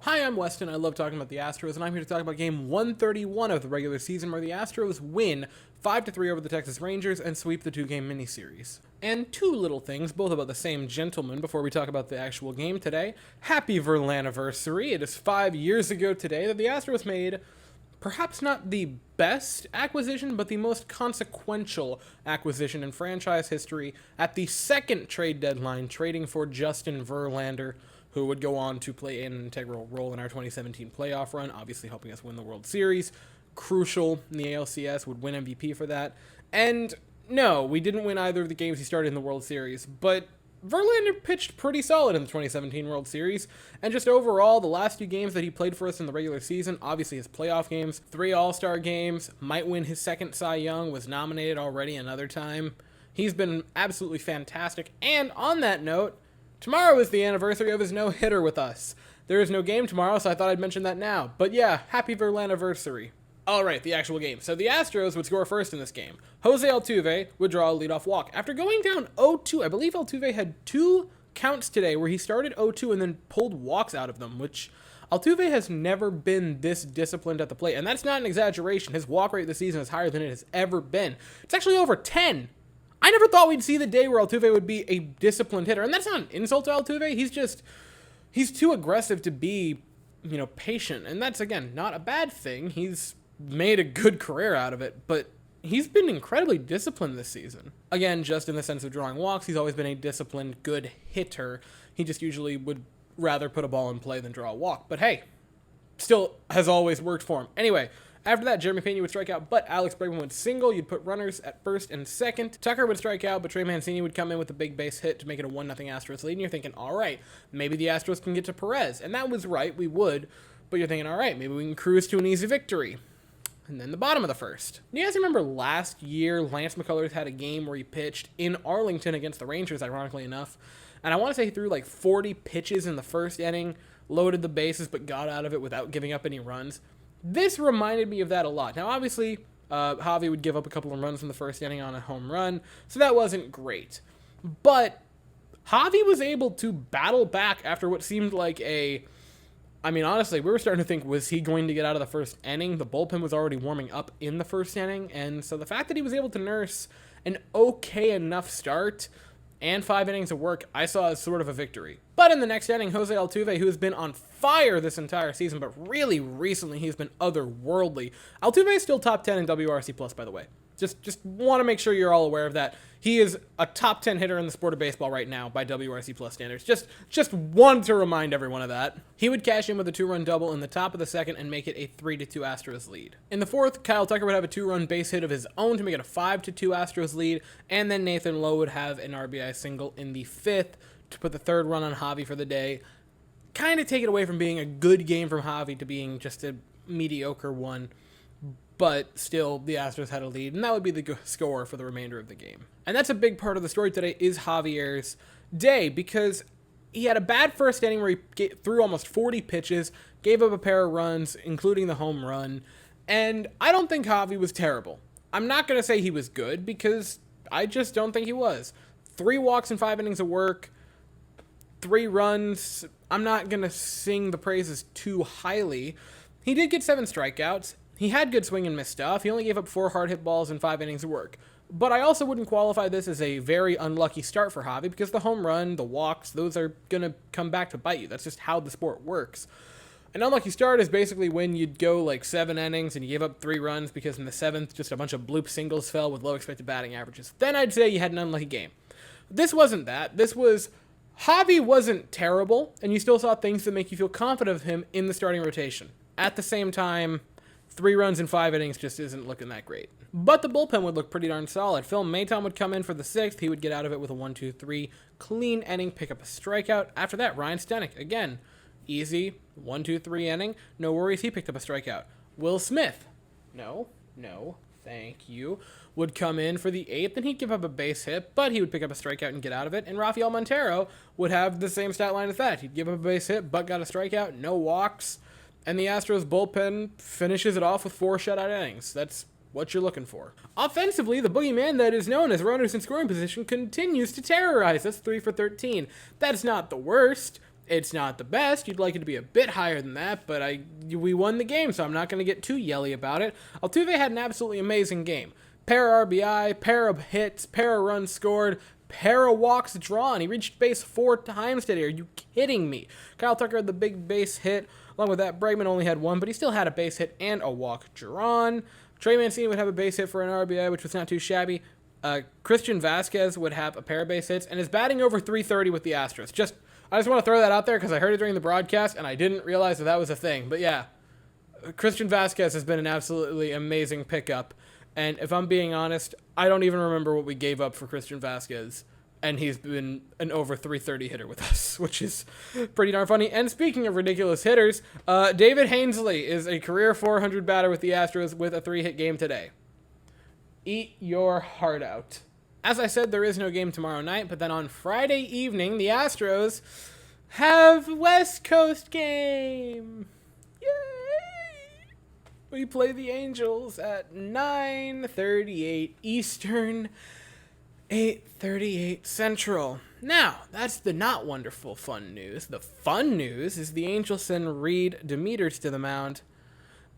Hi, I'm Weston. I love talking about the Astros, and I'm here to talk about game 131 of the regular season, where the Astros win 5-3 over the Texas Rangers and sweep the two-game miniseries. And two little things, both about the same gentleman, before we talk about the actual game today. Happy Verlanniversary! It is 5 years ago today that the Astros made perhaps not the best acquisition, but the most consequential acquisition in franchise history at the second trade deadline, trading for Justin Verlander, who would go on to play an integral role in our 2017 playoff run, obviously helping us win the World Series. Crucial in the ALCS, would win MVP for that. And no, we didn't win either of the games he started in the World Series, but Verlander pitched pretty solid in the 2017 World Series, and just overall, the last few games that he played for us in the regular season, obviously his playoff games, 3 All-Star games, might win his second Cy Young, was nominated already another time. He's been absolutely fantastic, and on that note, tomorrow is the anniversary of his no-hitter with us. There is no game tomorrow, so I thought I'd mention that now. But yeah, happy Verlanniversary. Alright, the actual game. So the Astros would score first in this game. Jose Altuve would draw a leadoff walk. After going down 0-2, I believe Altuve had 2 counts today where he started 0-2 and then pulled walks out of them, which Altuve has never been this disciplined at the plate. And that's not an exaggeration. His walk rate this season is higher than it has ever been. It's actually over 10. I never thought we'd see the day where Altuve would be a disciplined hitter. And that's not an insult to Altuve. He's too aggressive to be, patient. And that's, again, not a bad thing. He's made a good career out of it, but he's been incredibly disciplined this season. Again, just in the sense of drawing walks, he's always been a disciplined, good hitter. He just usually would rather put a ball in play than draw a walk. But hey, still has always worked for him. Anyway, after that, Jeremy Pena would strike out, but Alex Bregman would single. You'd put runners at first and second. Tucker would strike out, but Trey Mancini would come in with a big base hit to make it a 1-0 Astros lead. And you're thinking, all right, maybe the Astros can get to Perez. And that was right, we would. But you're thinking, all right, maybe we can cruise to an easy victory. And then the bottom of the first. Do you guys remember last year, Lance McCullers had a game where he pitched in Arlington against the Rangers, ironically enough. And I want to say he threw like 40 pitches in the first inning, loaded the bases, but got out of it without giving up any runs. This reminded me of that a lot. Now, obviously, Javi would give up a couple of runs in the first inning on a home run, so that wasn't great. But Javi was able to battle back after what seemed like honestly, we were starting to think, was he going to get out of the first inning? The bullpen was already warming up in the first inning, and so the fact that he was able to nurse an okay enough start and 5 innings of work, I saw as sort of a victory. But in the next inning, Jose Altuve, who has been on fire this entire season, but really recently he's been otherworldly. Altuve is still top 10 in WRC+, by the way. Just want to make sure you're all aware of that. He is a top 10 hitter in the sport of baseball right now by WRC+ standards. Just want to remind everyone of that. He would cash in with a 2-run double in the top of the second and make it a 3-2 Astros lead. In the fourth, Kyle Tucker would have a 2-run base hit of his own to make it a 5-2 Astros lead, and then Nathan Lowe would have an RBI single in the fifth to put the third run on Javi for the day. Kind of take it away from being a good game from Javi to being just a mediocre one. But still, the Astros had a lead, and that would be the score for the remainder of the game. And that's a big part of the story today is Javier's day, because he had a bad first inning where he threw almost 40 pitches, gave up a pair of runs, including the home run, and I don't think Javi was terrible. I'm not going to say he was good, because I just don't think he was. 3 walks and 5 innings of work, 3 runs. I'm not going to sing the praises too highly. He did get 7 strikeouts. He had good swing and miss stuff. He only gave up 4 hard hit balls and 5 innings of work. But I also wouldn't qualify this as a very unlucky start for Javi, because the home run, the walks, those are going to come back to bite you. That's just how the sport works. An unlucky start is basically when you'd go like 7 innings and you give up 3 runs because in the 7th just a bunch of bloop singles fell with low expected batting averages. Then I'd say you had an unlucky game. This wasn't that. Javi wasn't terrible, and you still saw things that make you feel confident of him in the starting rotation. At the same time, 3 runs in 5 innings just isn't looking that great. But the bullpen would look pretty darn solid. Phil Maton would come in for the 6th. He would get out of it with a 1-2-3 clean inning, pick up a strikeout. After that, Ryan Stenek, again, easy, 1-2-3 inning. No worries, he picked up a strikeout. Will Smith, no, thank you, would come in for the 8th, and he'd give up a base hit, but he would pick up a strikeout and get out of it. And Rafael Montero would have the same stat line as that. He'd give up a base hit, but got a strikeout, no walks. And the Astros bullpen finishes it off with 4 shutout innings. That's what you're looking for. Offensively, the boogeyman that is known as runners in scoring position continues to terrorize us. 3 for 13. That's not the worst, It's not the best. You'd like it to be a bit higher than that, but we won the game, so I'm not going to get too yelly about it. Altuve had an absolutely amazing game. Pair of RBI, pair of hits, pair of runs scored, pair of walks drawn. He reached base 4 times today. Are you kidding me? Kyle Tucker had the big base hit. Along with that, Bregman only had 1, but he still had a base hit and a walk drawn. Trey Mancini would have a base hit for an RBI, which was not too shabby. Christian Vasquez would have a pair of base hits and is batting over 330 with the Astros. I just want to throw that out there because I heard it during the broadcast and I didn't realize that was a thing. But yeah, Christian Vasquez has been an absolutely amazing pickup. And if I'm being honest, I don't even remember what we gave up for Christian Vasquez. And he's been an over 330 hitter with us, which is pretty darn funny. And speaking of ridiculous hitters, David Hainsley is a career 400 batter with the Astros with a 3-hit game today. Eat your heart out. As I said, there is no game tomorrow night, but then on Friday evening, the Astros have West Coast game. Yay! We play the Angels at 9:38 Eastern, 8:38 Central. Now, that's the not wonderful fun news. The fun news is the Angels send Reed Demeters to the mound,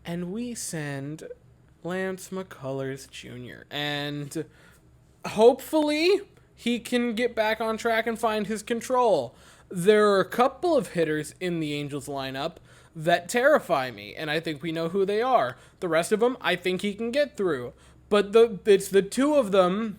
and we send Lance McCullers Jr. And hopefully he can get back on track and find his control. There are a couple of hitters in the Angels lineup that terrify me, and I think we know who they are. The rest of them, I think he can get through. But it's the two of them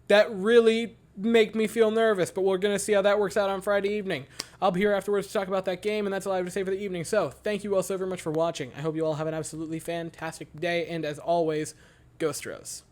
that really make me feel nervous, but we're going to see how that works out on Friday evening. I'll be here afterwards to talk about that game, and that's all I have to say for the evening. So, thank you all so very much for watching. I hope you all have an absolutely fantastic day, and as always, go Astros.